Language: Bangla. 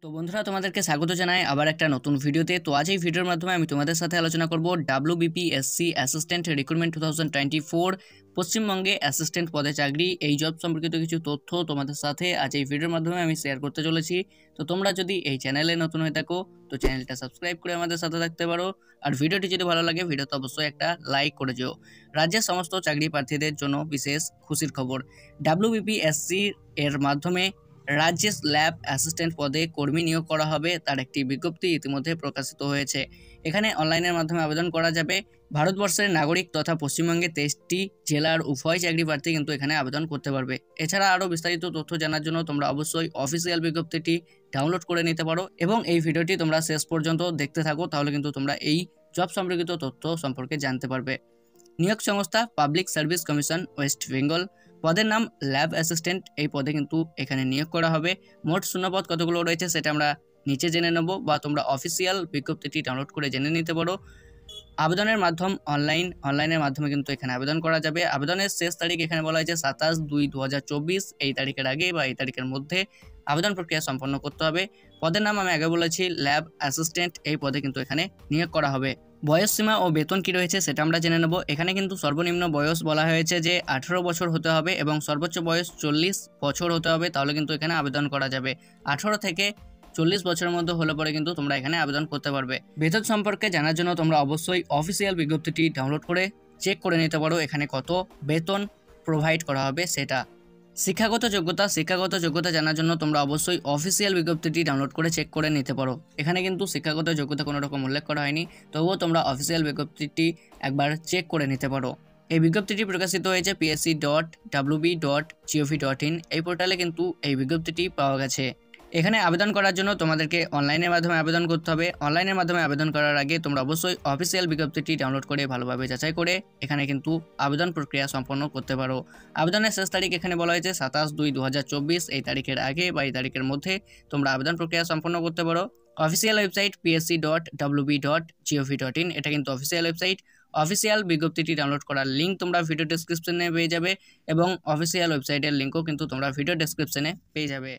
তো বন্ধুরা তোমাদেরকে স্বাগত জানাই আবার একটা নতুন ভিডিওতে। তো আজ এই ভিডিওর মাধ্যমে আমি তোমাদের সাথে আলোচনা করব ডাব্লিউবিপিএসসি অ্যাসিস্ট্যান্ট রিক্রুটমেন্ট 2024 পশ্চিমবঙ্গে অ্যাসিস্ট্যান্ট পদে চাকরি এই জব সম্পর্কিত কিছু তথ্য তোমাদের সাথে আজ এই ভিডিওর মাধ্যমে আমি শেয়ার করতে চলেছি। তো তোমরা যদি এই চ্যানেলে নতুন হয়ে থাকো তো চ্যানেলটা সাবস্ক্রাইব করে আমাদের সাথে থাকতে পারো, আর ভিডিওটি যদি ভালো লাগে ভিডিওতে অবশ্যই একটা লাইক করে যেও। রাজ্যের সমস্ত চাকরি প্রার্থীদের জন্য বিশেষ খুশির খবর, ডাব্লিউবিপিএসসি এর মাধ্যমে রাজ্যে ল্যাব অ্যাসিস্ট্যান্ট পদে কর্মী নিয়োগ করা হবে, তার একটি বিজ্ঞপ্তি ইতিমধ্যে প্রকাশিত হয়েছে। এখানে অনলাইনের মাধ্যমে আবেদন করা যাবে। ভারতবর্ষের নাগরিক তথা পশ্চিমবঙ্গে 23টি জেলার উভয় চাকরি প্রার্থী কিন্তু এখানে আবেদন করতে পারবে। এছাড়া আরও বিস্তারিত তথ্য জানার জন্য তোমরা অবশ্যই অফিসিয়াল বিজ্ঞপ্তিটি ডাউনলোড করে নিতে পারো এবং এই ভিডিওটি তোমরা শেষ পর্যন্ত দেখতে থাকো, তাহলে কিন্তু তোমরা এই জব সম্পর্কিত তথ্য সম্পর্কে জানতে পারবে। নিয়োগ সংস্থা public service commission West Bengal. পদের নাম ল্যাব অ্যাসিস্ট্যান্ট, এই পদে কিন্তু এখানে নিয়োগ করা হবে। মোট শূন্যপদ কতগুলো রয়েছে সেটা আমরা নিচে জেনে নেব, বা তোমরা অফিসিয়াল বিজ্ঞপ্তিটি ডাউনলোড করে জেনে নিতে পারো। আবেদনের মাধ্যম অনলাইনের মাধ্যমে কিন্তু এখানে আবেদন করা যাবে। আবেদনের শেষ তারিখ এখানে বলা হয়েছে 27/2/2024। এই তারিখের আগে বা এই তারিখের মধ্যে আবেদন প্রক্রিয়া সম্পন্ন করতে হবে। পদের নাম আমি আগে বলেছি ল্যাব অ্যাসিস্ট্যান্ট, এই পদে কিন্তু এখানে নিয়োগ করা হবে। বয়স সীমা ও বেতন কি রয়েছে সেটা আমরা জেনে নেব। এখানে কিন্তু সর্বনিম্ন বয়স বলা হয়েছে যে 18 বছর হতে হবে এবং সর্বোচ্চ বয়স 40 বছর হতে হবে, তাহলে কিন্তু এখানে আবেদন করা যাবে। 18 থেকে 40 বছরের মধ্যে হলে পরে কিন্তু তোমরা এখানে আবেদন করতে পারবে। বেতন সম্পর্কে জানার জন্য তোমরা অবশ্যই অফিসিয়াল বিজ্ঞপ্তিটি ডাউনলোড করে চেক করে নিতে পারো এখানে কত বেতন প্রোভাইড করা হবে সেটা। শিক্ষাগত যোগ্যতা জানার জন্য তোমরা অবশ্যই অফিসিয়াল বিজ্ঞপ্তিটি ডাউনলোড করে চেক করে নিতে পারো। এখানে কিন্তু শিক্ষাগত যোগ্যতা কোনো রকম উল্লেখ করা হয়নি, তবুও তোমরা অফিসিয়াল বিজ্ঞপ্তিটি একবার চেক করে নিতে পারো। এই বিজ্ঞপ্তিটি প্রকাশিত হয়েছে psc.wb.gov.in, এই পোর্টালে কিন্তু এই বিজ্ঞপ্তিটি পাওয়া গেছে। এখানে আবেদন করার জন্য তোমাদেরকে অনলাইনের মাধ্যমে আবেদন করতে হবে। অনলাইনের মাধ্যমে আবেদন করার আগে তোমরা অবশ্যই অফিসিয়াল বিজ্ঞপ্তিটি ডাউনলোড করে ভালোভাবে যাচাই করে এখানে কিন্তু আবেদন প্রক্রিয়া সম্পন্ন করতে পারো। আবেদনের শেষ তারিখ এখানে বলা হয়েছে 27/2/2024। এই তারিখের আগে বা এই তারিখের মধ্যে তোমরা আবেদন প্রক্রিয়া সম্পন্ন করতে পারো। অফিসিয়াল ওয়েবসাইট psc.wb.gov.in, এটা কিন্তু অফিসিয়াল ওয়েবসাইট। অফিসিয়াল বিজ্ঞপ্তিটি ডাউনলোড করার লিঙ্ক তোমরা ভিডিও ডেসক্রিপশনে পেয়ে যাবে এবং অফিসিয়াল ওয়েবসাইটের লিঙ্কও কিন্তু তোমরা ভিডিও ডেসক্রিপশনে পেয়ে যাবে।